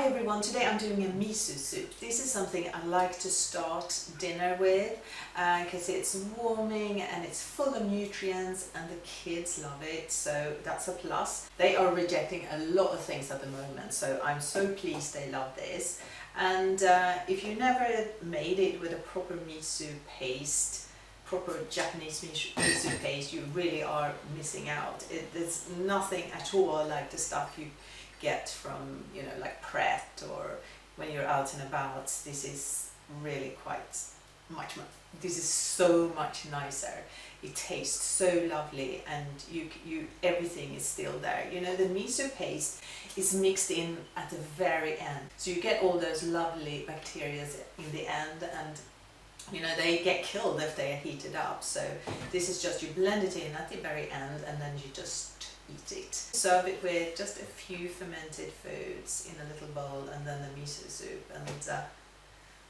Hi everyone, today I'm doing a miso soup. This is something I like to start dinner with because it's warming and it's full of nutrients and the kids love it, so that's a plus. They are rejecting a lot of things at the moment, so I'm so pleased they love this. And if you never made it with a proper miso paste, proper Japanese miso paste, you really are missing out. There's nothing at all like the stuff you get from, you know, like Pret or when you're out and about. This is really quite much, this is so much nicer. It tastes so lovely, and you everything is still there. You know, the miso paste is mixed in at the very end, so you get all those lovely bacteria in the end, and you know, they get killed if they are heated up. So this is just, you blend it in at the very end and then you just eat it. Serve it with just a few fermented foods in a little bowl and then the miso soup, and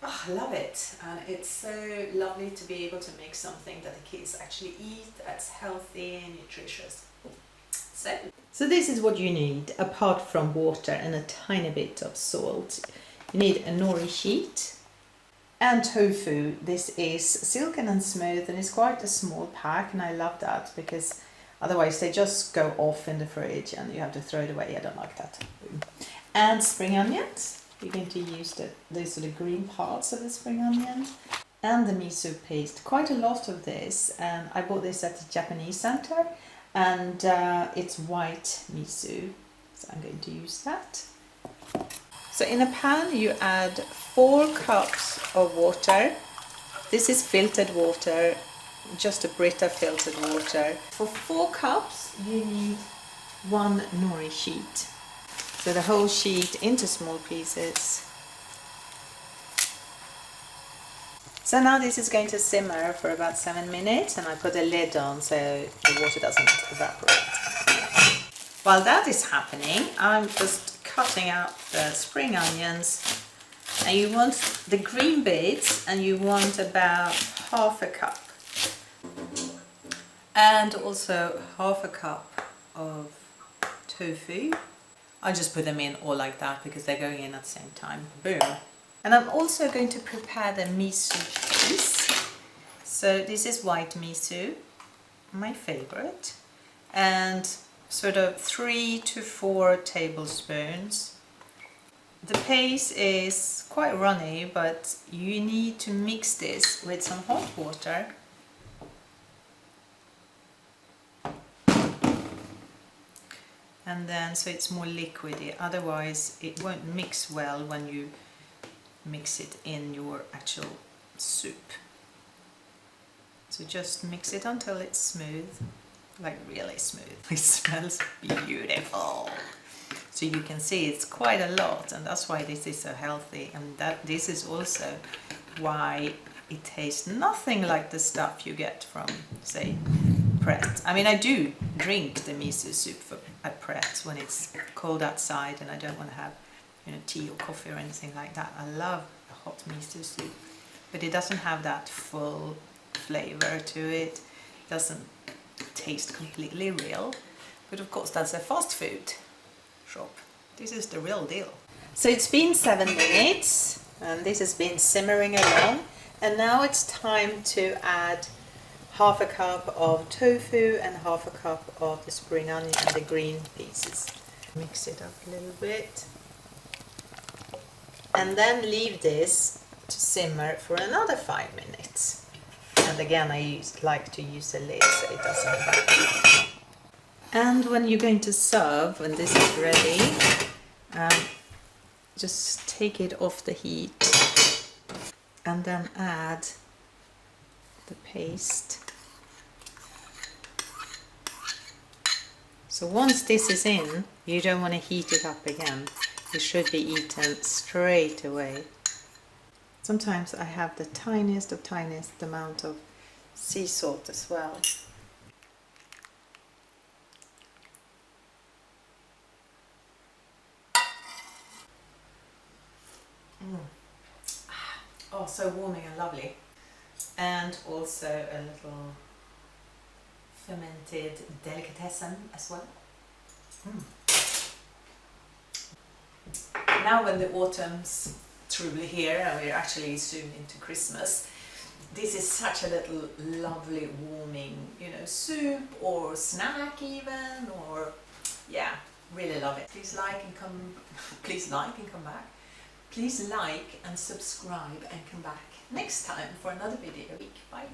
oh, I love it. And it's so lovely to be able to make something that the kids actually eat, that's healthy and nutritious. So this is what you need apart from water and a tiny bit of salt. You need a nori sheet and tofu. This is silken and smooth and it's quite a small pack, and I love that because otherwise they just go off in the fridge and you have to throw it away. I don't like that. And spring onions. You're going to use those sort of green parts of the spring onion. And the miso paste. Quite a lot of this. And I bought this at the Japanese center, and it's white miso. So I'm going to use that. So in a pan you add 4 cups of water. This is filtered water, just a Brita filtered water. For 4 cups you need 1 nori sheet. So the whole sheet into small pieces. So now this is going to simmer for about 7 minutes, and I put a lid on so the water doesn't evaporate. While that is happening, I'm just cutting out the spring onions, and you want the green bits, and you want about half a cup. And also half a cup of tofu. I just put them in all like that because they're going in at the same time. Boom. And I'm also going to prepare the miso paste. So this is white miso, my favorite, and sort of 3 to 4 tablespoons. The paste is quite runny, but you need to mix this with some hot water. And then so it's more liquidy, otherwise it won't mix well when you mix it in your actual soup. So just mix it until it's smooth, like really smooth. It smells beautiful. So you can see it's quite a lot, and that's why this is so healthy, and that this is also why it tastes nothing like the stuff you get from, say, Pret. I mean, I do drink the miso soup at Pret when it's cold outside and I don't want to have, you know, tea or coffee or anything like that. I love a hot miso soup, but it doesn't have that full flavor to it. It doesn't taste completely real, but of course that's a fast food shop. This is the real deal. So it's been 7 minutes and this has been simmering along, and now it's time to add half a cup of tofu and half a cup of the spring onion and the green pieces. Mix it up a little bit. And then leave this to simmer for another 5 minutes. And again, I like to use a lid so it doesn't evaporate. And when you're going to serve, when this is ready, just take it off the heat and then add the paste. So once this is in, you don't want to heat it up again. It should be eaten straight away. Sometimes I have the tiniest amount of sea salt as well. Oh, so warming and lovely. And also a little fermented delicatessen as well. now when the autumn's truly here and we're actually soon into Christmas, this is such a little lovely warming, you know, soup or snack even, or yeah, really love it. Please like and come back. Please like and subscribe and come back next time for another video. Bye.